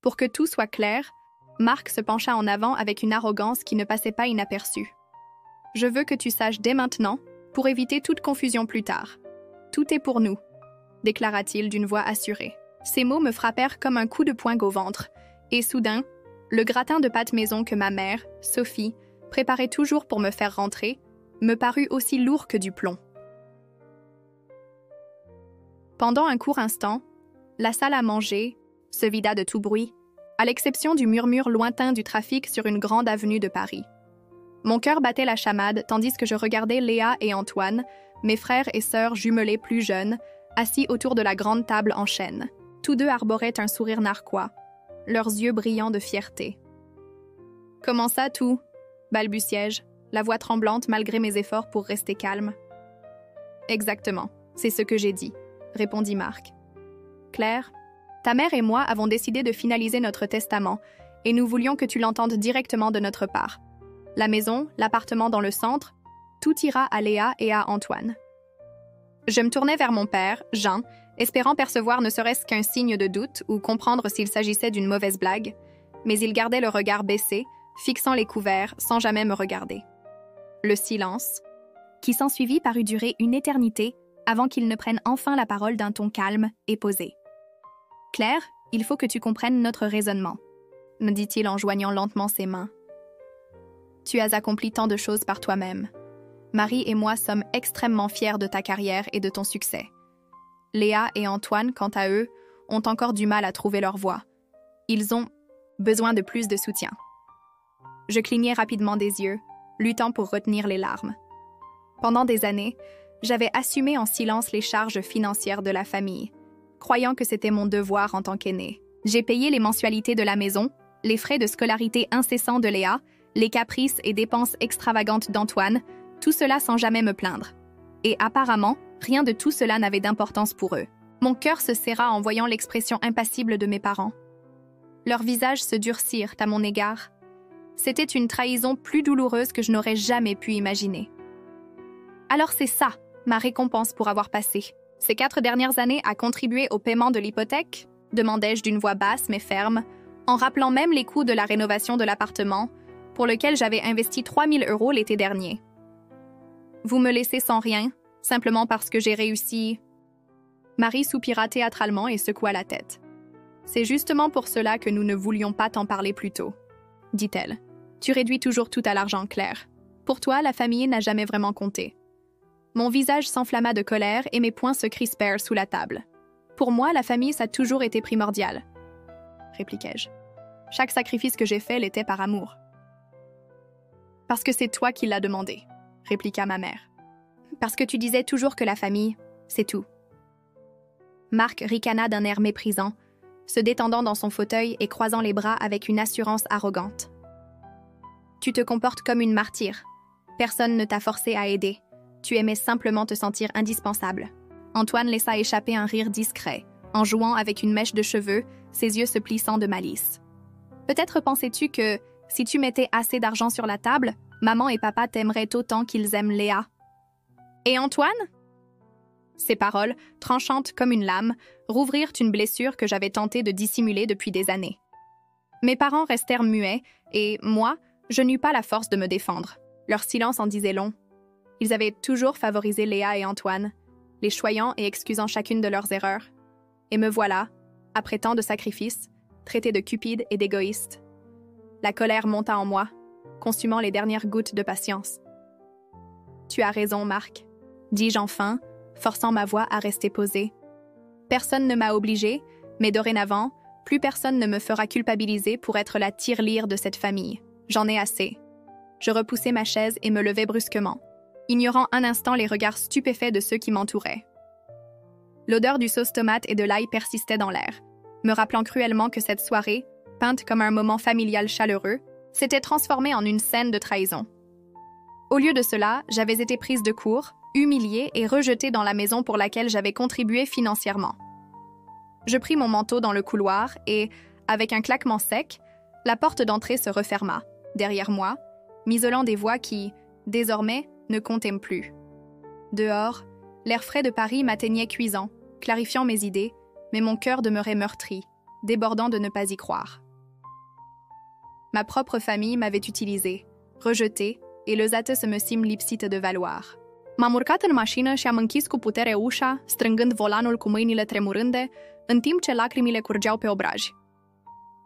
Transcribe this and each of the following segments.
Pour que tout soit clair, Marc se pencha en avant avec une arrogance qui ne passait pas inaperçue. « Je veux que tu saches dès maintenant, pour éviter toute confusion plus tard. Tout est pour nous, déclara-t-il d'une voix assurée. Ces mots me frappèrent comme un coup de poing au ventre, et soudain, le gratin de pâte maison que ma mère, Sophie, préparait toujours pour me faire rentrer, me parut aussi lourd que du plomb. Pendant un court instant, la salle à manger se vida de tout bruit, à l'exception du murmure lointain du trafic sur une grande avenue de Paris. Mon cœur battait la chamade tandis que je regardais Léa et Antoine, mes frères et sœurs jumelés plus jeunes, assis autour de la grande table en chêne. Tous deux arboraient un sourire narquois, leurs yeux brillants de fierté. « Comment ça, tout ?» balbutiai-je, la voix tremblante malgré mes efforts pour rester calme. « Exactement, c'est ce que j'ai dit », répondit Marc. « Claire, ta mère et moi avons décidé de finaliser notre testament et nous voulions que tu l'entendes directement de notre part. La maison, l'appartement dans le centre, tout ira à Léa et à Antoine. » Je me tournai vers mon père, Jean, espérant percevoir ne serait-ce qu'un signe de doute ou comprendre s'il s'agissait d'une mauvaise blague, mais il gardait le regard baissé, fixant les couverts sans jamais me regarder. Le silence, qui s'ensuivit, parut durer une éternité avant qu'il ne prenne enfin la parole d'un ton calme et posé. « Claire, il faut que tu comprennes notre raisonnement, » me dit-il en joignant lentement ses mains. « Tu as accompli tant de choses par toi-même. Marie et moi sommes extrêmement fiers de ta carrière et de ton succès. Léa et Antoine, quant à eux, ont encore du mal à trouver leur voie. Ils ont besoin de plus de soutien. » Je clignai rapidement des yeux, luttant pour retenir les larmes. Pendant des années, j'avais assumé en silence les charges financières de la famille, croyant que c'était mon devoir en tant qu'aîné. J'ai payé les mensualités de la maison, les frais de scolarité incessants de Léa, les caprices et dépenses extravagantes d'Antoine, tout cela sans jamais me plaindre. Et apparemment, rien de tout cela n'avait d'importance pour eux. Mon cœur se serra en voyant l'expression impassible de mes parents. Leurs visages se durcirent à mon égard. C'était une trahison plus douloureuse que je n'aurais jamais pu imaginer. Alors c'est ça, ma récompense pour avoir passé ces 4 dernières années à contribuer au paiement de l'hypothèque, demandai-je d'une voix basse mais ferme, en rappelant même les coûts de la rénovation de l'appartement, pour lequel j'avais investi 3 000 € l'été dernier. Vous me laissez sans rien, simplement parce que j'ai réussi... Marie soupira théâtralement et secoua la tête. C'est justement pour cela que nous ne voulions pas t'en parler plus tôt, dit-elle. Tu réduis toujours tout à l'argent, Claire. Pour toi, la famille n'a jamais vraiment compté. Mon visage s'enflamma de colère et mes poings se crispèrent sous la table. Pour moi, la famille, ça a toujours été primordial, répliquai-je. Chaque sacrifice que j'ai fait l'était par amour. Parce que c'est toi qui l'as demandé, répliqua ma mère. Parce que tu disais toujours que la famille, c'est tout. Marc ricana d'un air méprisant, se détendant dans son fauteuil et croisant les bras avec une assurance arrogante. Tu te comportes comme une martyre. Personne ne t'a forcé à aider. Tu aimais simplement te sentir indispensable. Antoine laissa échapper un rire discret, en jouant avec une mèche de cheveux, ses yeux se plissant de malice. Peut-être pensais-tu que, si tu mettais assez d'argent sur la table, maman et papa t'aimeraient autant qu'ils aiment Léa. Et Antoine? Ces paroles, tranchantes comme une lame, rouvrirent une blessure que j'avais tenté de dissimuler depuis des années. Mes parents restèrent muets, et moi, je n'eus pas la force de me défendre. Leur silence en disait long. Ils avaient toujours favorisé Léa et Antoine, les choyant et excusant chacune de leurs erreurs. Et me voilà, après tant de sacrifices, traité de cupide et d'égoïste. La colère monta en moi, consumant les dernières gouttes de patience. « Tu as raison, Marc, » dis-je enfin, forçant ma voix à rester posée. « Personne ne m'a obligée, mais dorénavant, plus personne ne me fera culpabiliser pour être la tirelire de cette famille. J'en ai assez. » Je repoussai ma chaise et me levai brusquement, ignorant un instant les regards stupéfaits de ceux qui m'entouraient. L'odeur du sauce tomate et de l'ail persistait dans l'air, me rappelant cruellement que cette soirée, peinte comme un moment familial chaleureux, s'était transformée en une scène de trahison. Au lieu de cela, j'avais été prise de court, humiliée et rejetée dans la maison pour laquelle j'avais contribué financièrement. Je pris mon manteau dans le couloir et, avec un claquement sec, la porte d'entrée se referma, derrière moi, m'isolant des voix qui, désormais, ne comptaient plus. Dehors, l'air frais de Paris m'atteignait cuisant, clarifiant mes idées, mais mon cœur demeurait meurtri, débordant de ne pas y croire. Ma propre famille m'avait utilisée, rejetée et lăsată să mă simt lipsită de valoare. M-am urcat în mașină și am închis cu putere ușa, strângând volanul cu mâinile tremurânde, în timp ce lacrimile curgeau pe obraj.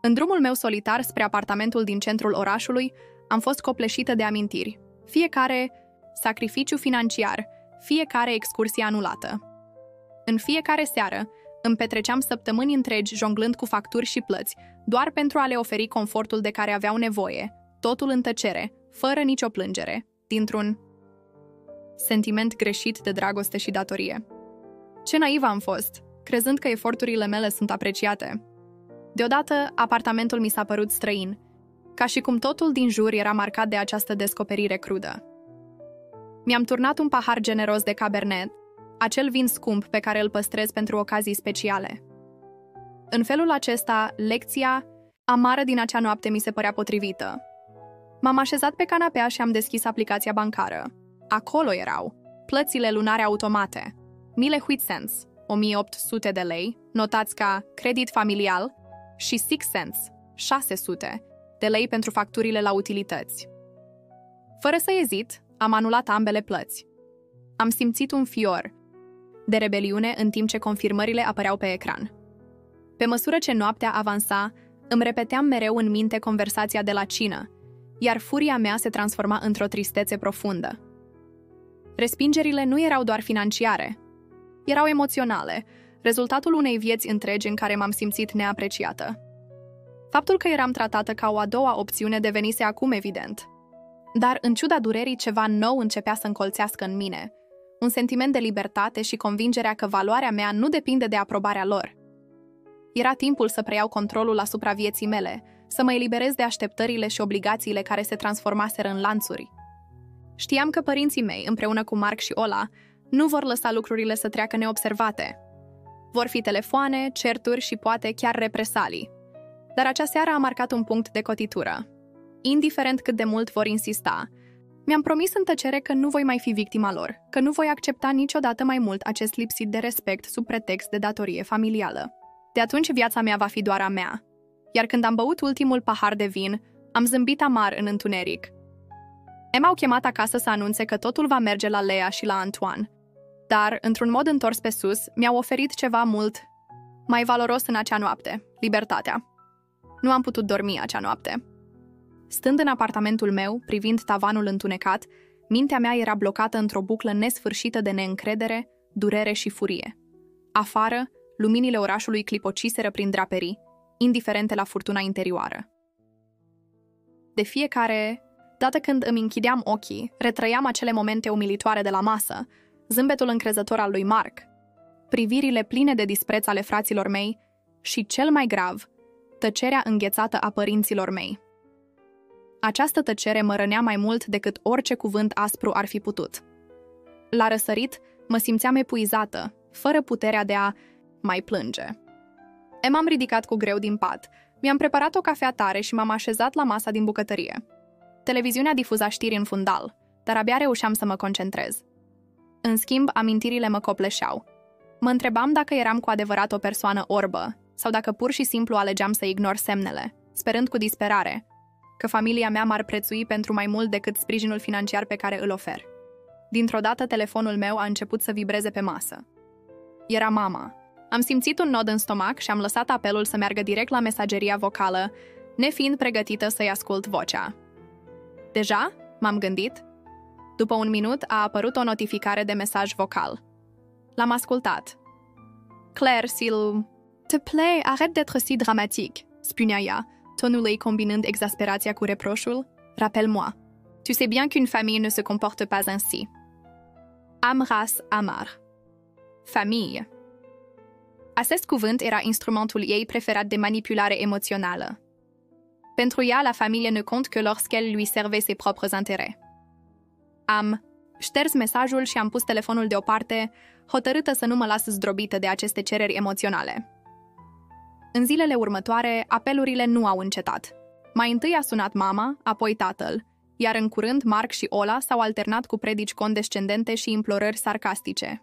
În drumul meu solitar spre apartamentul din centrul orașului, am fost copleșită de amintiri. Fiecare sacrificiu financiar, fiecare excursie anulată. În fiecare seară, îmi petreceam săptămâni întregi jonglând cu facturi și plăți, doar pentru a le oferi confortul de care aveau nevoie, totul în tăcere, fără nicio plângere, dintr-un sentiment greșit de dragoste și datorie. Ce naivă am fost, crezând că eforturile mele sunt apreciate. Deodată, apartamentul mi s-a părut străin, ca și cum totul din jur era marcat de această descoperire crudă. Mi-am turnat un pahar generos de Cabernet, acel vin scump pe care îl păstrez pentru ocazii speciale. În felul acesta, lecția amară din acea noapte mi se părea potrivită. M-am așezat pe canapea și am deschis aplicația bancară. Acolo erau plățile lunare automate, 1000 cents, 1800 de lei, notați ca credit familial, și 6 cents, 600 de lei pentru facturile la utilități. Fără să ezit, am anulat ambele plăți. Am simțit un fior de rebeliune în timp ce confirmările apăreau pe ecran. Pe măsură ce noaptea avansa, îmi repeteam mereu în minte conversația de la cină, iar furia mea se transforma într-o tristețe profundă. Respingerile nu erau doar financiare, erau emoționale, rezultatul unei vieți întregi în care m-am simțit neapreciată. Faptul că eram tratată ca o a doua opțiune devenise acum evident. Dar, în ciuda durerii, ceva nou începea să încolțească în mine, un sentiment de libertate și convingerea că valoarea mea nu depinde de aprobarea lor. Era timpul să preiau controlul asupra vieții mele, să mă eliberez de așteptările și obligațiile care se transformaseră în lanțuri. Știam că părinții mei, împreună cu Mark și Ola, nu vor lăsa lucrurile să treacă neobservate. Vor fi telefoane, certuri și poate chiar represalii. Dar acea seară a marcat un punct de cotitură. Indiferent cât de mult vor insista, mi-am promis în tăcere că nu voi mai fi victima lor, că nu voi accepta niciodată mai mult acest lipsit de respect sub pretext de datorie familială. De atunci viața mea va fi doar a mea. Iar când am băut ultimul pahar de vin, am zâmbit amar în întuneric. M-au chemat acasă să anunțe că totul va merge la Lea și la Antoine. Dar, într-un mod întors pe sus, mi-au oferit ceva mult mai valoros în acea noapte, libertatea. Nu am putut dormi acea noapte. Stând în apartamentul meu, privind tavanul întunecat, mintea mea era blocată într-o buclă nesfârșită de neîncredere, durere și furie. Afară, luminile orașului clipociseră prin draperii, indiferente la furtuna interioară. De fiecare dată când îmi închideam ochii, retrăiam acele momente umilitoare de la masă, zâmbetul încrezător al lui Mark, privirile pline de dispreț ale fraților mei și, cel mai grav, tăcerea înghețată a părinților mei. Această tăcere mă rănea mai mult decât orice cuvânt aspru ar fi putut. La răsărit, mă simțeam epuizată, fără puterea de a mai plânge. M-am ridicat cu greu din pat, mi-am preparat o cafea tare și m-am așezat la masa din bucătărie. Televiziunea difuza știri în fundal, dar abia reușeam să mă concentrez. În schimb, amintirile mă copleșeau. Mă întrebam dacă eram cu adevărat o persoană orbă sau dacă pur și simplu alegeam să ignor semnele, sperând cu disperare că familia mea m-ar prețui pentru mai mult decât sprijinul financiar pe care îl ofer. Dintr-o dată, telefonul meu a început să vibreze pe masă. Era mama. Am simțit un nod în stomac și am lăsat apelul să meargă direct la mesageria vocală, nefiind pregătită să-i ascult vocea. Deja? M-am gândit. După un minut a apărut o notificare de mesaj vocal. L-am ascultat. Claire, s'il te plaît, arrête d'être si dramatique, spunea ea, tonul ei combinând exasperația cu reproșul. Rappelle-moi. Tu sais bien qu'une famille ne se comporte pas ainsi. Amras amar. Famille. Acest cuvânt era instrumentul ei preferat de manipulare emoțională. Pentru ea, la familie ne compte que lorsqu'elle lui servait ses propres intérêts. Am șters mesajul și am pus telefonul deoparte, hotărâtă să nu mă las zdrobită de aceste cereri emoționale. În zilele următoare, apelurile nu au încetat. Mai întâi a sunat mama, apoi tatăl, iar în curând Mark și Ola s-au alternat cu predici condescendente și implorări sarcastice.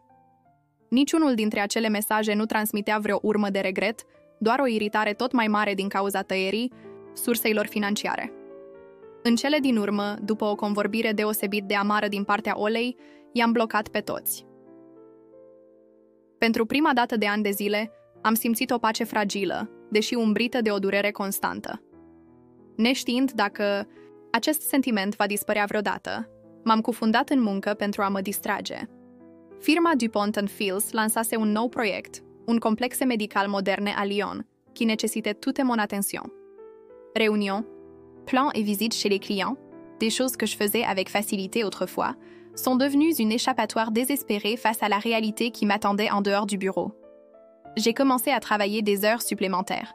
Niciunul dintre acele mesaje nu transmitea vreo urmă de regret, doar o iritare tot mai mare din cauza tăierii surselor financiare. În cele din urmă, după o convorbire deosebit de amară din partea Olei, i-am blocat pe toți. Pentru prima dată de ani de zile, am simțit o pace fragilă, deși umbrită de o durere constantă. Neștiind dacă acest sentiment va dispărea vreodată, m-am cufundat în muncă pentru a mă distrage. Firma DuPont & Fils lansase un nou proiect, un complexe medical moderne à Lyon, qui nécessitait toute mon attention. Réunions, plans et visites chez les clients, des choses que je faisais avec facilité autrefois, sont devenues une échappatoire désespérée face à la réalité qui m'attendait en dehors du bureau. J'ai commencé à travailler des heures supplémentaires,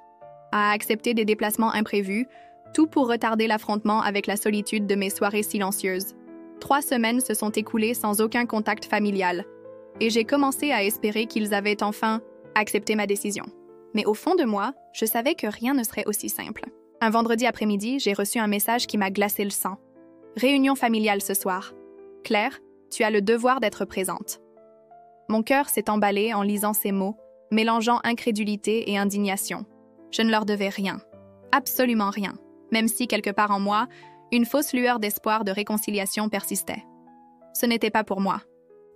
à accepter des déplacements imprévus, tout pour retarder l'affrontement avec la solitude de mes soirées silencieuses. 3 semaines se sont écoulées sans aucun contact familial, et j'ai commencé à espérer qu'ils avaient enfin accepté ma décision. Mais au fond de moi, je savais que rien ne serait aussi simple. Un vendredi après-midi, j'ai reçu un message qui m'a glacé le sang. Réunion familiale ce soir. Claire, tu as le devoir d'être présente. Mon cœur s'est emballé en lisant ces mots, mélangeant incrédulité et indignation. Je ne leur devais rien. Absolument rien. Même si, quelque part en moi, une fausse lueur d'espoir de réconciliation persistait. Ce n'était pas pour moi.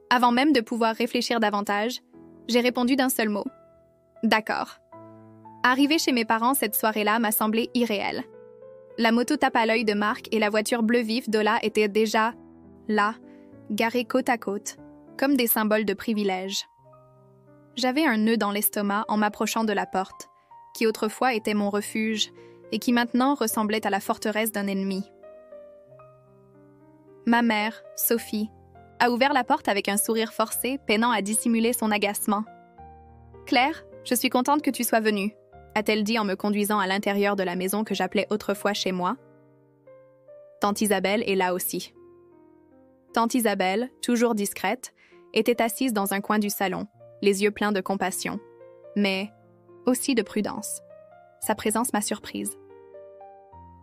Avant même de pouvoir réfléchir davantage, j'ai répondu d'un seul mot. D'accord. Arriver chez mes parents cette soirée-là m'a semblé irréel. La moto tape à l'œil de Marc et la voiture bleu vif d'Ola étaient déjà là, garées côte à côte, comme des symboles de privilège. J'avais un nœud dans l'estomac en m'approchant de la porte, qui autrefois était mon refuge et qui maintenant ressemblait à la forteresse d'un ennemi. Ma mère, Sophie, a ouvert la porte avec un sourire forcé, peinant à dissimuler son agacement. « Claire, je suis contente que tu sois venue », a-t-elle dit en me conduisant à l'intérieur de la maison que j'appelais autrefois chez moi. Tante Isabelle est là aussi. Tante Isabelle, toujours discrète, était assise dans un coin du salon, les yeux pleins de compassion, mais aussi de prudence. Sa présence m'a surprise.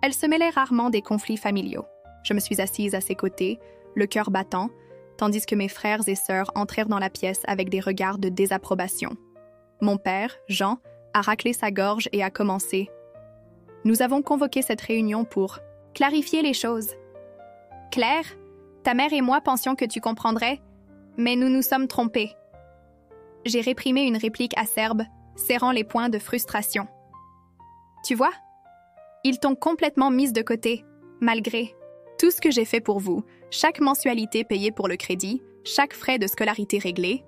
Elle se mêlait rarement des conflits familiaux. Je me suis assise à ses côtés, le cœur battant, tandis que mes frères et sœurs entrèrent dans la pièce avec des regards de désapprobation. Mon père, Jean, a raclé sa gorge et a commencé. « Nous avons convoqué cette réunion pour clarifier les choses. Claire, ta mère et moi pensions que tu comprendrais, mais nous nous sommes trompés. » J'ai réprimé une réplique acerbe, serrant les poings de frustration. « Tu vois, ils t'ont complètement mise de côté, malgré tout ce que j'ai fait pour vous, chaque mensualité payée pour le crédit, chaque frais de scolarité réglé, »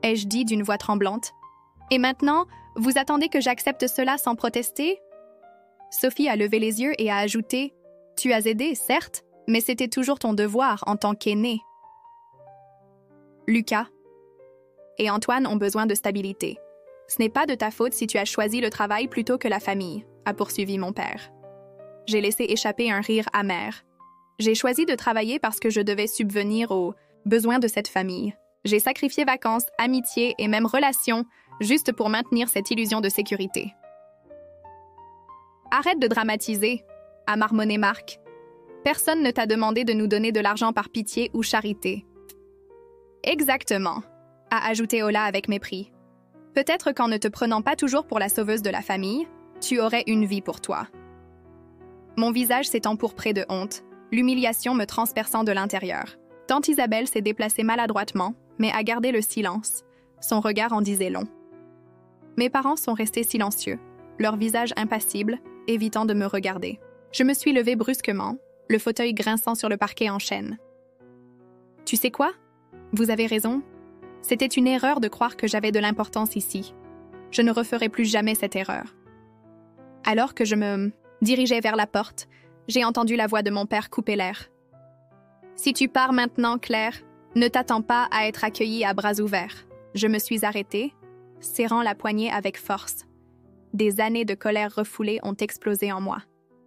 ai-je dit d'une voix tremblante. « Et maintenant, vous attendez que j'accepte cela sans protester ?» Sophie a levé les yeux et a ajouté « Tu as aidé, certes, mais c'était toujours ton devoir en tant qu'aîné. » Lucas et Antoine ont besoin de stabilité. Ce n'est pas de ta faute si tu as choisi le travail plutôt que la famille, a poursuivi mon père. J'ai laissé échapper un rire amer. J'ai choisi de travailler parce que je devais subvenir aux besoins de cette famille. J'ai sacrifié vacances, amitié et même relations juste pour maintenir cette illusion de sécurité. Arrête de dramatiser, a marmonné Marc. Personne ne t'a demandé de nous donner de l'argent par pitié ou charité. Exactement, a ajouté Ola avec mépris. Peut-être qu'en ne te prenant pas toujours pour la sauveuse de la famille, tu aurais une vie pour toi. Mon visage s'est empourpré de honte, l'humiliation me transperçant de l'intérieur. Tante Isabelle s'est déplacée maladroitement, mais a gardé le silence. Son regard en disait long. Mes parents sont restés silencieux, leur visage impassible, évitant de me regarder. Je me suis levée brusquement, le fauteuil grinçant sur le parquet en chaîne. « Tu sais quoi? Vous avez raison. C'était une erreur de croire que j'avais de l'importance ici. Je ne referai plus jamais cette erreur. » Alors que je me dirigeais vers la porte, j'ai entendu la voix de mon père couper l'air. « Si tu pars maintenant, Claire, ne t'attends pas à être accueillie à bras ouverts. » Je me suis arrêtée, serrant la poignée avec force. Des années de colère refoulée ont explosé en moi.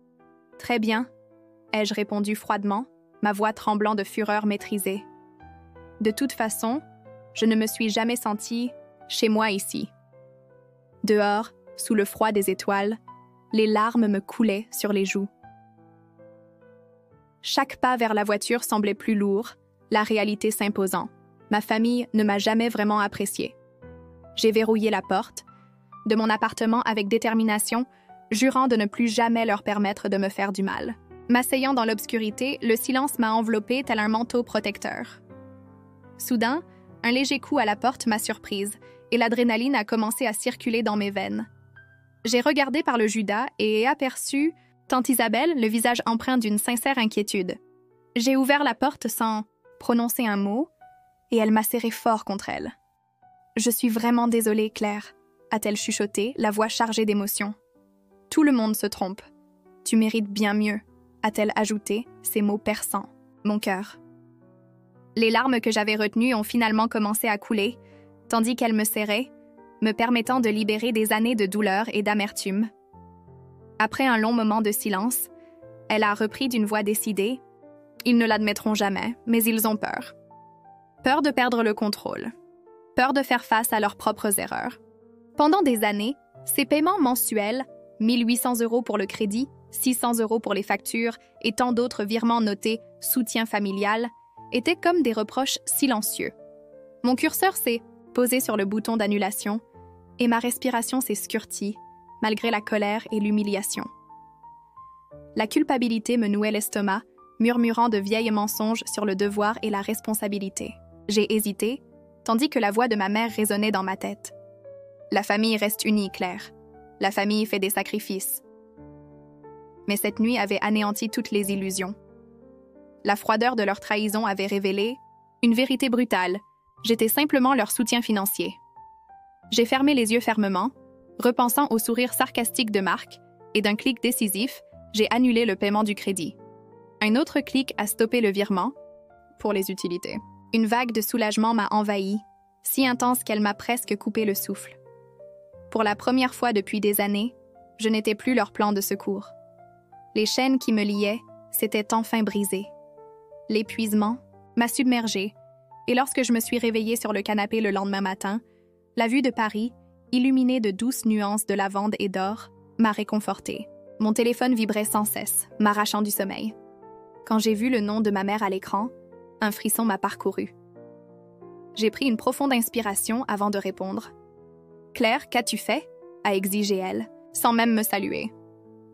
« Très bien, » ai-je répondu froidement, ma voix tremblant de fureur maîtrisée. De toute façon, je ne me suis jamais sentie chez moi ici. Dehors, sous le froid des étoiles, les larmes me coulaient sur les joues. Chaque pas vers la voiture semblait plus lourd, la réalité s'imposant. Ma famille ne m'a jamais vraiment appréciée. J'ai verrouillé la porte, de mon appartement avec détermination, jurant de ne plus jamais leur permettre de me faire du mal. M'asseyant dans l'obscurité, le silence m'a enveloppé tel un manteau protecteur. Soudain, un léger coup à la porte m'a surprise et l'adrénaline a commencé à circuler dans mes veines. J'ai regardé par le judas et ai aperçu tante Isabelle, le visage empreint d'une sincère inquiétude. J'ai ouvert la porte sans prononcer un mot et elle m'a serré fort contre elle. « Je suis vraiment désolée, Claire », a-t-elle chuchoté, la voix chargée d'émotion. « Tout le monde se trompe. Tu mérites bien mieux », a-t-elle ajouté, ses mots perçants. Mon cœur. Les larmes que j'avais retenues ont finalement commencé à couler, tandis qu'elle me serrait, me permettant de libérer des années de douleur et d'amertume. Après un long moment de silence, elle a repris d'une voix décidée. Ils ne l'admettront jamais, mais ils ont peur. Peur de perdre le contrôle. Peur de faire face à leurs propres erreurs. Pendant des années, ces paiements mensuels, 1 800 € pour le crédit, 600 € pour les factures et tant d'autres virements notés « soutien familial », étaient comme des reproches silencieux. Mon curseur s'est posé sur le bouton d'annulation et ma respiration s'est scurtie, malgré la colère et l'humiliation. La culpabilité me nouait l'estomac, murmurant de vieilles mensonges sur le devoir et la responsabilité. J'ai hésité, tandis que la voix de ma mère résonnait dans ma tête. La famille reste unie, Claire. La famille fait des sacrifices. Mais cette nuit avait anéanti toutes les illusions. La froideur de leur trahison avait révélé une vérité brutale. J'étais simplement leur soutien financier. J'ai fermé les yeux fermement, repensant au sourire sarcastique de Marc, et d'un clic décisif, j'ai annulé le paiement du crédit. Un autre clic a stoppé le virement pour les utilités. Une vague de soulagement m'a envahi, si intense qu'elle m'a presque coupé le souffle. Pour la première fois depuis des années, je n'étais plus leur plan de secours. Les chaînes qui me liaient s'étaient enfin brisées. L'épuisement m'a submergée, et lorsque je me suis réveillée sur le canapé le lendemain matin, la vue de Paris, illuminée de douces nuances de lavande et d'or, m'a réconfortée. Mon téléphone vibrait sans cesse, m'arrachant du sommeil. Quand j'ai vu le nom de ma mère à l'écran, un frisson m'a parcouru. J'ai pris une profonde inspiration avant de répondre. « Claire, qu'as-tu fait ?» a exigé elle, sans même me saluer.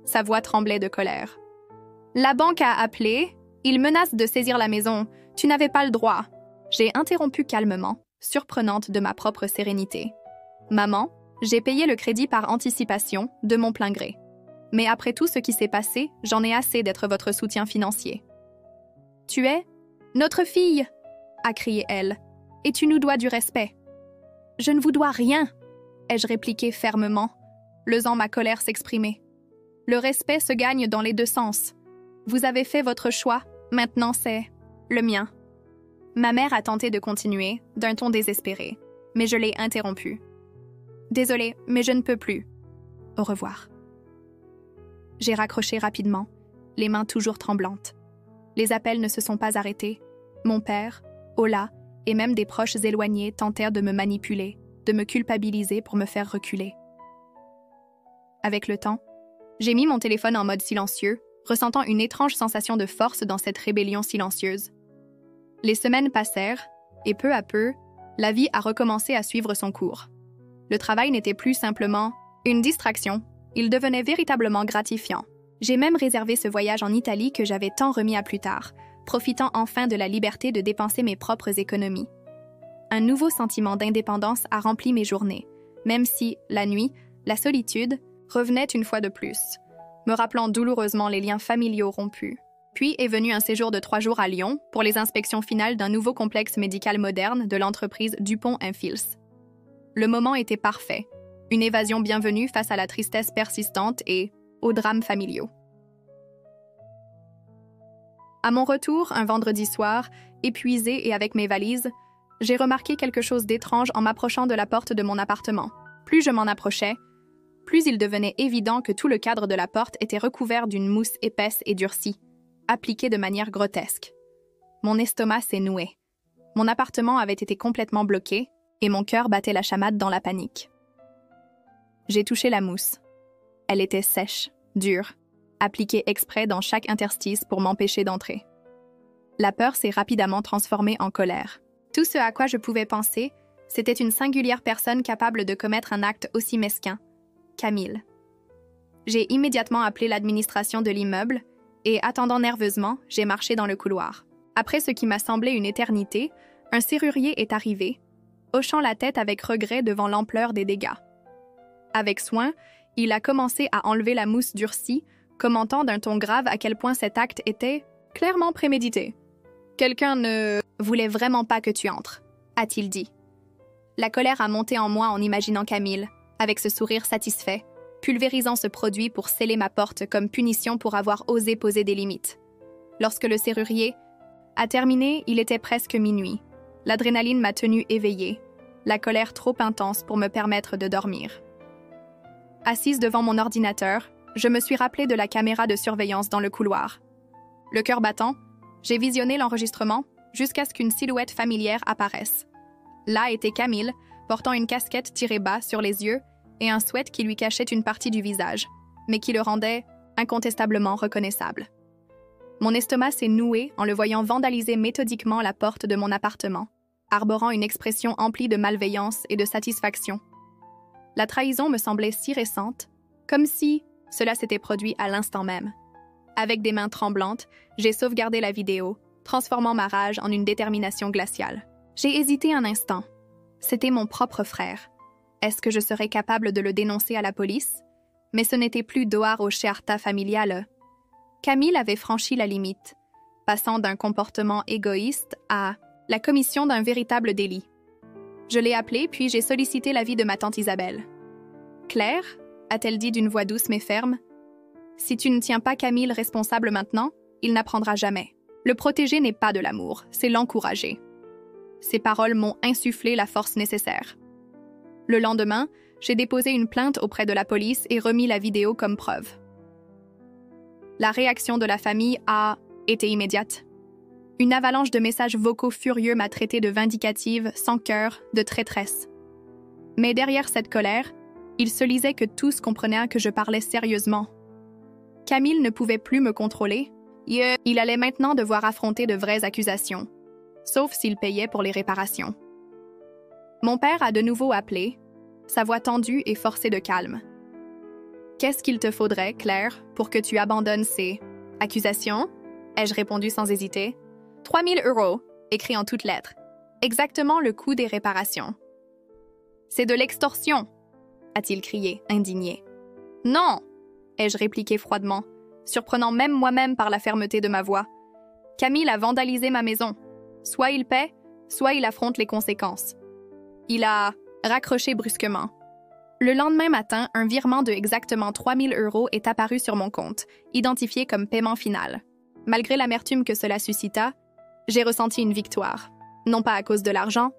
Sa voix tremblait de colère. « La banque a appelé. Ils menacent de saisir la maison. Tu n'avais pas le droit. » J'ai interrompu calmement, surprenante de ma propre sérénité. « Maman, j'ai payé le crédit par anticipation, de mon plein gré. Mais après tout ce qui s'est passé, j'en ai assez d'être votre soutien financier. »« Tu es notre fille !» a crié elle. « Et tu nous dois du respect. »« Je ne vous dois rien !» ai-je répliqué fermement, lesant ma colère s'exprimer. « Le respect se gagne dans les deux sens. Vous avez fait votre choix, maintenant c'est le mien. » Ma mère a tenté de continuer, d'un ton désespéré, mais je l'ai interrompue. « Désolée, mais je ne peux plus. Au revoir. » J'ai raccroché rapidement, les mains toujours tremblantes. Les appels ne se sont pas arrêtés. Mon père, Ola et même des proches éloignés tentèrent de me manipuler, de me culpabiliser pour me faire reculer. Avec le temps, j'ai mis mon téléphone en mode silencieux, ressentant une étrange sensation de force dans cette rébellion silencieuse. Les semaines passèrent, et peu à peu, la vie a recommencé à suivre son cours. Le travail n'était plus simplement une distraction, il devenait véritablement gratifiant. J'ai même réservé ce voyage en Italie que j'avais tant remis à plus tard, profitant enfin de la liberté de dépenser mes propres économies. Un nouveau sentiment d'indépendance a rempli mes journées, même si, la nuit, la solitude revenait une fois de plus, me rappelant douloureusement les liens familiaux rompus. Puis est venu un séjour de 3 jours à Lyon pour les inspections finales d'un nouveau complexe médical moderne de l'entreprise Dupont & Fils. Le moment était parfait, une évasion bienvenue face à la tristesse persistante et aux drames familiaux. À mon retour, un vendredi soir, épuisée et avec mes valises, j'ai remarqué quelque chose d'étrange en m'approchant de la porte de mon appartement. Plus je m'en approchais, plus il devenait évident que tout le cadre de la porte était recouvert d'une mousse épaisse et durcie, appliquée de manière grotesque. Mon estomac s'est noué. Mon appartement avait été complètement bloqué et mon cœur battait la chamade dans la panique. J'ai touché la mousse. Elle était sèche, dure, appliquée exprès dans chaque interstice pour m'empêcher d'entrer. La peur s'est rapidement transformée en colère. Tout ce à quoi je pouvais penser, C'était une singulière personne capable de commettre un acte aussi mesquin. Camille. J'ai immédiatement appelé l'administration de l'immeuble et, attendant nerveusement, j'ai marché dans le couloir. Après ce qui m'a semblé une éternité, un serrurier est arrivé, hochant la tête avec regret devant l'ampleur des dégâts. Avec soin, il a commencé à enlever la mousse durcie, commentant d'un ton grave à quel point cet acte était clairement prémédité. « Quelqu'un ne voulait vraiment pas que tu entres », a-t-il dit. La colère a monté en moi en imaginant Camille, avec ce sourire satisfait, pulvérisant ce produit pour sceller ma porte comme punition pour avoir osé poser des limites. Lorsque le serrurier a terminé, il était presque minuit. L'adrénaline m'a tenue éveillée, la colère trop intense pour me permettre de dormir. Assise devant mon ordinateur, je me suis rappelé de la caméra de surveillance dans le couloir. Le cœur battant, j'ai visionné l'enregistrement jusqu'à ce qu'une silhouette familière apparaisse. Là était Camille, portant une casquette tirée bas sur les yeux et un sweat qui lui cachait une partie du visage, mais qui le rendait incontestablement reconnaissable. Mon estomac s'est noué en le voyant vandaliser méthodiquement la porte de mon appartement, arborant une expression emplie de malveillance et de satisfaction. La trahison me semblait si récente, comme si cela s'était produit à l'instant même. Avec des mains tremblantes, j'ai sauvegardé la vidéo, transformant ma rage en une détermination glaciale. J'ai hésité un instant. C'était mon propre frère. Est-ce que je serais capable de le dénoncer à la police? Mais ce n'était plus doar au sciarta familiale. Camille avait franchi la limite, passant d'un comportement égoïste à la commission d'un véritable délit. Je l'ai appelé, puis j'ai sollicité l'avis de ma tante Isabelle. « Claire » a-t-elle dit d'une voix douce mais ferme, « si tu ne tiens pas Camille responsable maintenant, il n'apprendra jamais. Le protéger n'est pas de l'amour, c'est l'encourager. » Ces paroles m'ont insufflé la force nécessaire. Le lendemain, j'ai déposé une plainte auprès de la police et remis la vidéo comme preuve. La réaction de la famille a été immédiate. Une avalanche de messages vocaux furieux m'a traité de vindicative, sans cœur, de traîtresse. Mais derrière cette colère, il se lisait que tous comprenaient que je parlais sérieusement. Camille ne pouvait plus me contrôler. Il allait maintenant devoir affronter de vraies accusations, sauf s'il payait pour les réparations. Mon père a de nouveau appelé, sa voix tendue et forcée de calme. « Qu'est-ce qu'il te faudrait, Claire, pour que tu abandonnes ces accusations ?» ai-je répondu sans hésiter. « 3 000 €, écrit en toutes lettres. Exactement le coût des réparations. »« C'est de l'extorsion !» a-t-il crié, indigné. « Non !» ai-je répliqué froidement, surprenant même moi-même par la fermeté de ma voix. « Camille a vandalisé ma maison. Soit il paie, soit il affronte les conséquences. » Il a raccroché brusquement. Le lendemain matin, un virement de exactement 3 000 € est apparu sur mon compte, identifié comme paiement final. Malgré l'amertume que cela suscita, j'ai ressenti une victoire. Non pas à cause de l'argent,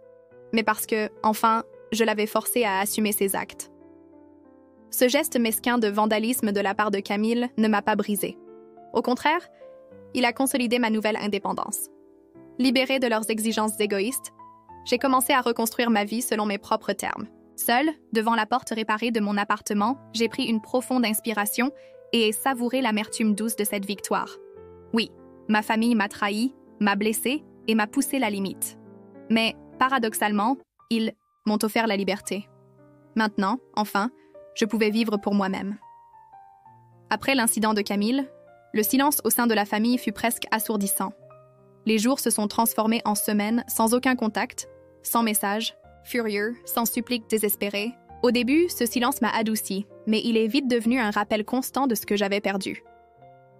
mais parce que, enfin, je l'avais forcé à assumer ses actes. Ce geste mesquin de vandalisme de la part de Camille ne m'a pas brisé. Au contraire, il a consolidé ma nouvelle indépendance. Libérée de leurs exigences égoïstes, j'ai commencé à reconstruire ma vie selon mes propres termes. Seule, devant la porte réparée de mon appartement, j'ai pris une profonde inspiration et savouré l'amertume douce de cette victoire. Oui, ma famille m'a trahi, m'a blessée et m'a poussé la limite. Mais, paradoxalement, ils m'ont offert la liberté. Maintenant, enfin, je pouvais vivre pour moi-même. Après l'incident de Camille, le silence au sein de la famille fut presque assourdissant. Les jours se sont transformés en semaines sans aucun contact, sans message, furieux, sans supplique désespérée. Au début, ce silence m'a adouci, mais il est vite devenu un rappel constant de ce que j'avais perdu.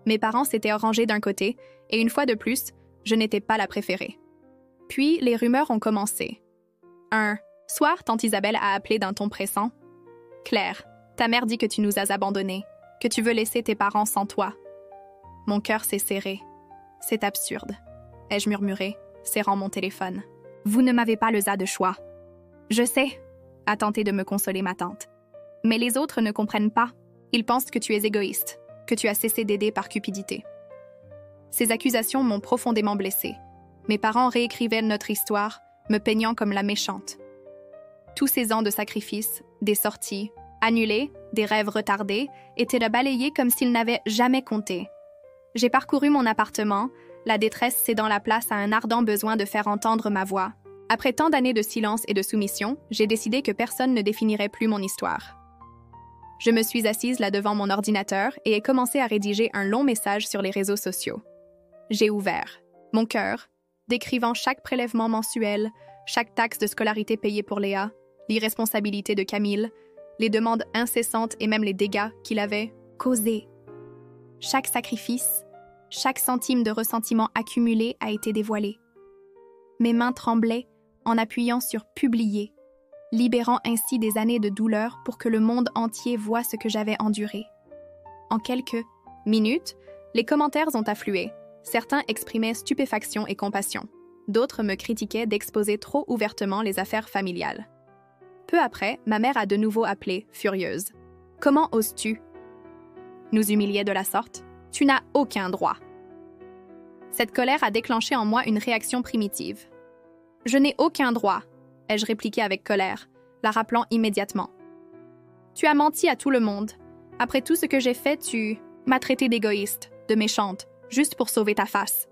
Mes parents s'étaient rangés d'un côté, et une fois de plus, je n'étais pas la préférée. Puis, les rumeurs ont commencé. Un soir, tante Isabelle a appelé d'un ton pressant. « Claire, ta mère dit que tu nous as abandonnés, que tu veux laisser tes parents sans toi. » Mon cœur s'est serré. « C'est absurde, » ai-je murmuré, serrant mon téléphone. « Vous ne m'avez pas le za de choix. »« Je sais, » a tenté de me consoler ma tante. « Mais les autres ne comprennent pas. Ils pensent que tu es égoïste, que tu as cessé d'aider par cupidité. » Ces accusations m'ont profondément blessée. Mes parents réécrivaient notre histoire, me peignant comme la méchante. Tous ces ans de sacrifices, des sorties, annulées, des rêves retardés, étaient à balayer comme s'ils n'avaient jamais compté. J'ai parcouru mon appartement, la détresse cédant la place à un ardent besoin de faire entendre ma voix. Après tant d'années de silence et de soumission, j'ai décidé que personne ne définirait plus mon histoire. Je me suis assise là devant mon ordinateur et ai commencé à rédiger un long message sur les réseaux sociaux. J'ai ouvert mon cœur, décrivant chaque prélèvement mensuel, chaque taxe de scolarité payée pour Léa, l'irresponsabilité de Camille, les demandes incessantes et même les dégâts qu'il avait causés. Chaque sacrifice, chaque centime de ressentiment accumulé a été dévoilé. Mes mains tremblaient en appuyant sur « Publier », libérant ainsi des années de douleur pour que le monde entier voie ce que j'avais enduré. En quelques minutes, les commentaires ont afflué. Certains exprimaient stupéfaction et compassion. D'autres me critiquaient d'exposer trop ouvertement les affaires familiales. Peu après, ma mère a de nouveau appelé, furieuse. « Comment oses-tu nous humilier de la sorte? Tu n'as aucun droit. » Cette colère a déclenché en moi une réaction primitive. « Je n'ai aucun droit », ai-je répliqué avec colère, la rappelant immédiatement. « Tu as menti à tout le monde. Après tout ce que j'ai fait, tu m'as traité d'égoïste, de méchante, juste pour sauver ta face.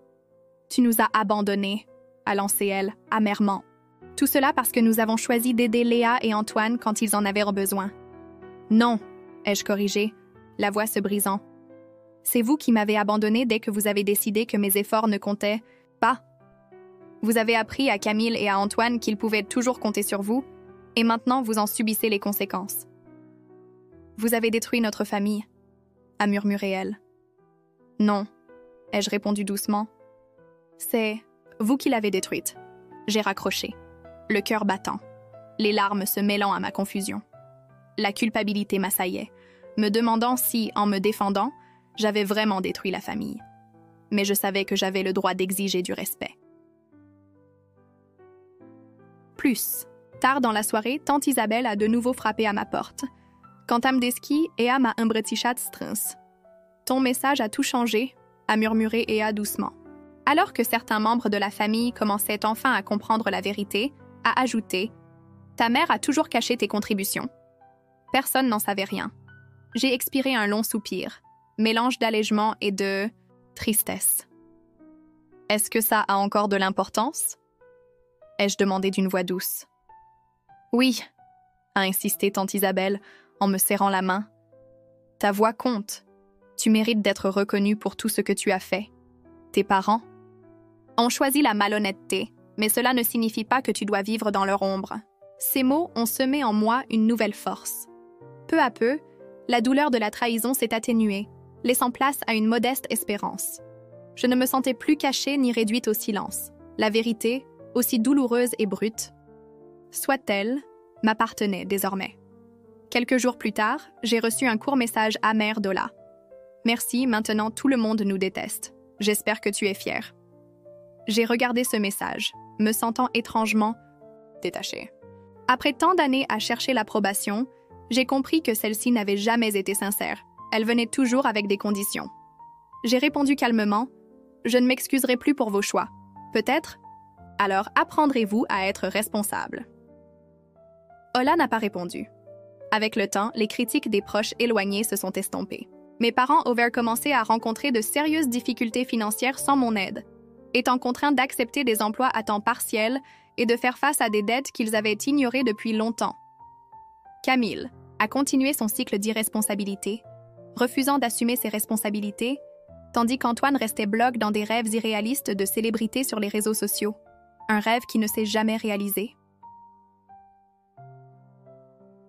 Tu nous as abandonnés, » a lancé elle, amèrement. Tout cela parce que nous avons choisi d'aider Léa et Antoine quand ils en avaient besoin. « Non, » ai-je corrigé, la voix se brisant. « C'est vous qui m'avez abandonnée dès que vous avez décidé que mes efforts ne comptaient pas. Vous avez appris à Camille et à Antoine qu'ils pouvaient toujours compter sur vous, et maintenant vous en subissez les conséquences. Vous avez détruit notre famille, » a murmuré elle. « Non, » ai-je répondu doucement. « C'est vous qui l'avez détruite. » J'ai raccroché, le cœur battant, les larmes se mêlant à ma confusion. La culpabilité m'assaillait, me demandant si, en me défendant, j'avais vraiment détruit la famille. Mais je savais que j'avais le droit d'exiger du respect. Plus tard dans la soirée, tante Isabelle a de nouveau frappé à ma porte. Quand Amdeski Ea m'a îmbrățișat strâns. Ton message a tout changé, a murmuré Ea doucement. Alors que certains membres de la famille commençaient enfin à comprendre la vérité, a ajouté « Ta mère a toujours caché tes contributions. » Personne n'en savait rien. J'ai expiré un long soupir, mélange d'allègement et de tristesse. « Est-ce que ça a encore de l'importance ?» ai-je demandé d'une voix douce. « Oui, » a insisté tante Isabelle en me serrant la main. « Ta voix compte. Tu mérites d'être reconnue pour tout ce que tu as fait. Tes parents ont choisi la malhonnêteté, mais cela ne signifie pas que tu dois vivre dans leur ombre. » Ces mots ont semé en moi une nouvelle force. Peu à peu, la douleur de la trahison s'est atténuée, laissant place à une modeste espérance. Je ne me sentais plus cachée ni réduite au silence. La vérité, aussi douloureuse et brute, soit-elle, m'appartenait désormais. Quelques jours plus tard, j'ai reçu un court message amer d'Ola. « Merci, maintenant tout le monde nous déteste. J'espère que tu es fier. » J'ai regardé ce message, me sentant étrangement détachée. Après tant d'années à chercher l'approbation, j'ai compris que celle-ci n'avait jamais été sincère. Elle venait toujours avec des conditions. J'ai répondu calmement « Je ne m'excuserai plus pour vos choix. Peut-être ? Alors apprendrez-vous à être responsable. » Ola n'a pas répondu. Avec le temps, les critiques des proches éloignés se sont estompées. Mes parents avaient commencé à rencontrer de sérieuses difficultés financières sans mon aide, étant contraints d'accepter des emplois à temps partiel et de faire face à des dettes qu'ils avaient ignorées depuis longtemps. Camille a continué son cycle d'irresponsabilité, refusant d'assumer ses responsabilités, tandis qu'Antoine restait bloqué dans des rêves irréalistes de célébrité sur les réseaux sociaux, un rêve qui ne s'est jamais réalisé.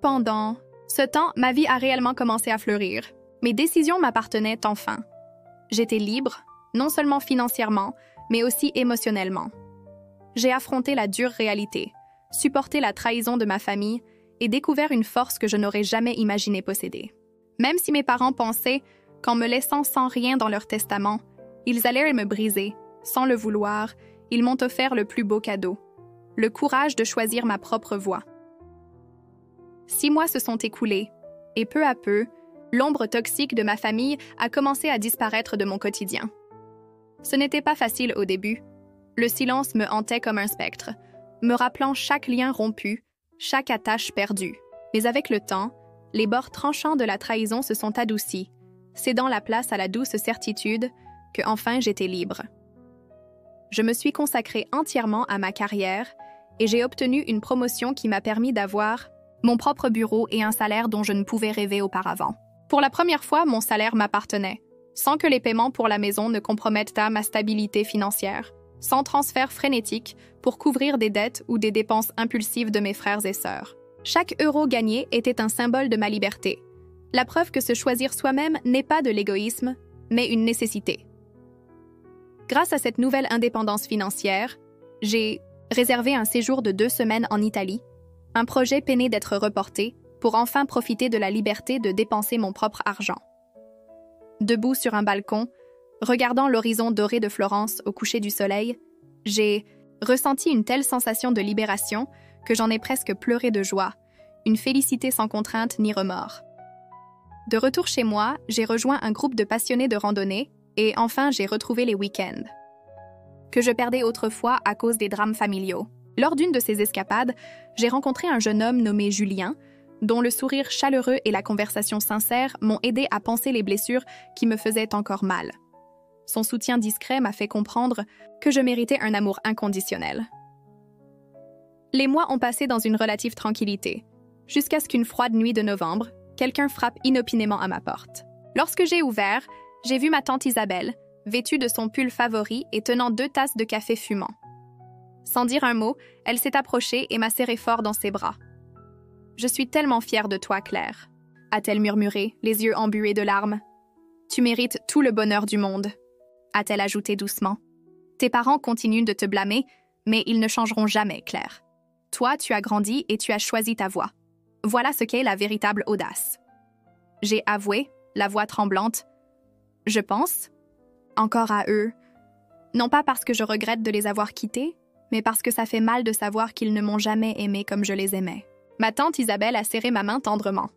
Pendant ce temps, ma vie a réellement commencé à fleurir. Mes décisions m'appartenaient enfin. J'étais libre, non seulement financièrement, mais aussi émotionnellement. J'ai affronté la dure réalité, supporté la trahison de ma famille et découvert une force que je n'aurais jamais imaginé posséder. Même si mes parents pensaient qu'en me laissant sans rien dans leur testament, ils allaient me briser, sans le vouloir, ils m'ont offert le plus beau cadeau, le courage de choisir ma propre voie. 6 mois se sont écoulés, et peu à peu, l'ombre toxique de ma famille a commencé à disparaître de mon quotidien. Ce n'était pas facile au début. Le silence me hantait comme un spectre, me rappelant chaque lien rompu, chaque attache perdue. Mais avec le temps, les bords tranchants de la trahison se sont adoucis, cédant la place à la douce certitude que enfin j'étais libre. Je me suis consacrée entièrement à ma carrière et j'ai obtenu une promotion qui m'a permis d'avoir mon propre bureau et un salaire dont je ne pouvais rêver auparavant. Pour la première fois, mon salaire m'appartenait, sans que les paiements pour la maison ne compromettent ma stabilité financière, sans transfert frénétique pour couvrir des dettes ou des dépenses impulsives de mes frères et sœurs. Chaque euro gagné était un symbole de ma liberté. La preuve que se choisir soi-même n'est pas de l'égoïsme, mais une nécessité. Grâce à cette nouvelle indépendance financière, j'ai réservé un séjour de 2 semaines en Italie, un projet peiné d'être reporté pour enfin profiter de la liberté de dépenser mon propre argent. Debout sur un balcon, regardant l'horizon doré de Florence au coucher du soleil, j'ai ressenti une telle sensation de libération que j'en ai presque pleuré de joie, une félicité sans contrainte ni remords. De retour chez moi, j'ai rejoint un groupe de passionnés de randonnée et enfin j'ai retrouvé les week-ends, que je perdais autrefois à cause des drames familiaux. Lors d'une de ces escapades, j'ai rencontré un jeune homme nommé Julien, dont le sourire chaleureux et la conversation sincère m'ont aidé à panser les blessures qui me faisaient encore mal. Son soutien discret m'a fait comprendre que je méritais un amour inconditionnel. Les mois ont passé dans une relative tranquillité, jusqu'à ce qu'une froide nuit de novembre, quelqu'un frappe inopinément à ma porte. Lorsque j'ai ouvert, j'ai vu ma tante Isabelle, vêtue de son pull favori et tenant 2 tasses de café fumant. Sans dire un mot, elle s'est approchée et m'a serré fort dans ses bras. « Je suis tellement fière de toi, Claire », a-t-elle murmuré, les yeux embués de larmes. « Tu mérites tout le bonheur du monde », a-t-elle ajouté doucement. « Tes parents continuent de te blâmer, mais ils ne changeront jamais, Claire. Toi, tu as grandi et tu as choisi ta voie. Voilà ce qu'est la véritable audace. » J'ai avoué, la voix tremblante. « Je pense encore à eux, non pas parce que je regrette de les avoir quittés, mais parce que ça fait mal de savoir qu'ils ne m'ont jamais aimé comme je les aimais. » Ma tante Isabelle a serré ma main tendrement.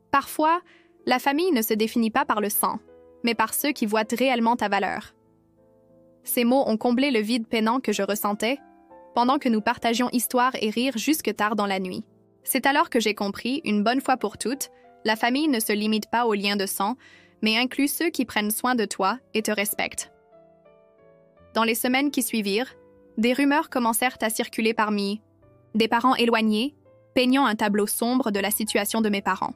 Parfois, la famille ne se définit pas par le sang, mais par ceux qui voient réellement ta valeur. Ces mots ont comblé le vide peinant que je ressentais, pendant que nous partagions histoire et rire jusque tard dans la nuit. C'est alors que j'ai compris, une bonne fois pour toutes, la famille ne se limite pas aux liens de sang, mais inclut ceux qui prennent soin de toi et te respectent. Dans les semaines qui suivirent, des rumeurs commencèrent à circuler parmi des parents éloignés, peignant un tableau sombre de la situation de mes parents.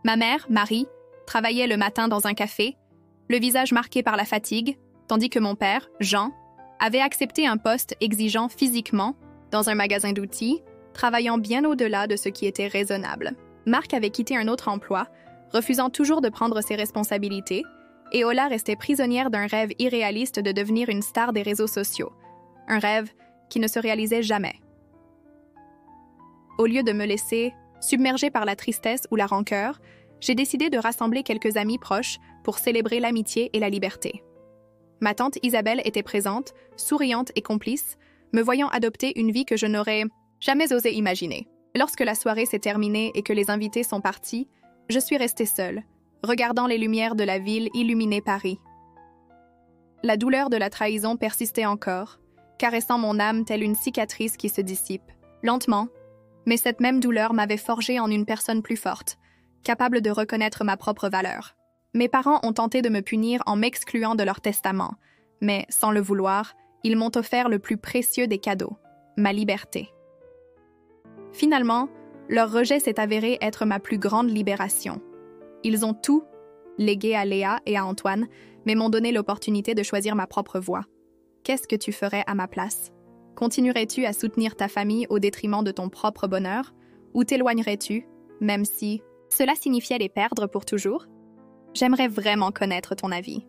Ma mère, Marie, travaillait le matin dans un café, le visage marqué par la fatigue, tandis que mon père, Jean, avait accepté un poste exigeant physiquement dans un magasin d'outils, travaillant bien au-delà de ce qui était raisonnable. Marc avait quitté un autre emploi, refusant toujours de prendre ses responsabilités, et Ola restait prisonnière d'un rêve irréaliste de devenir une star des réseaux sociaux, un rêve qui ne se réalisait jamais. Au lieu de me laisser submerger par la tristesse ou la rancœur, j'ai décidé de rassembler quelques amis proches pour célébrer l'amitié et la liberté. Ma tante Isabelle était présente, souriante et complice, me voyant adopter une vie que je n'aurais jamais osé imaginer. Lorsque la soirée s'est terminée et que les invités sont partis, je suis restée seule, regardant les lumières de la ville illuminer Paris. La douleur de la trahison persistait encore, caressant mon âme telle une cicatrice qui se dissipe, lentement, mais cette même douleur m'avait forgée en une personne plus forte, capable de reconnaître ma propre valeur. Mes parents ont tenté de me punir en m'excluant de leur testament, mais, sans le vouloir, ils m'ont offert le plus précieux des cadeaux, ma liberté. Finalement, leur rejet s'est avéré être ma plus grande libération. Ils ont tout légué à Léa et à Antoine, mais m'ont donné l'opportunité de choisir ma propre voie. Qu'est-ce que tu ferais à ma place? Continuerais-tu à soutenir ta famille au détriment de ton propre bonheur, ou t'éloignerais-tu, même si cela signifiait les perdre pour toujours? J'aimerais vraiment connaître ton avis.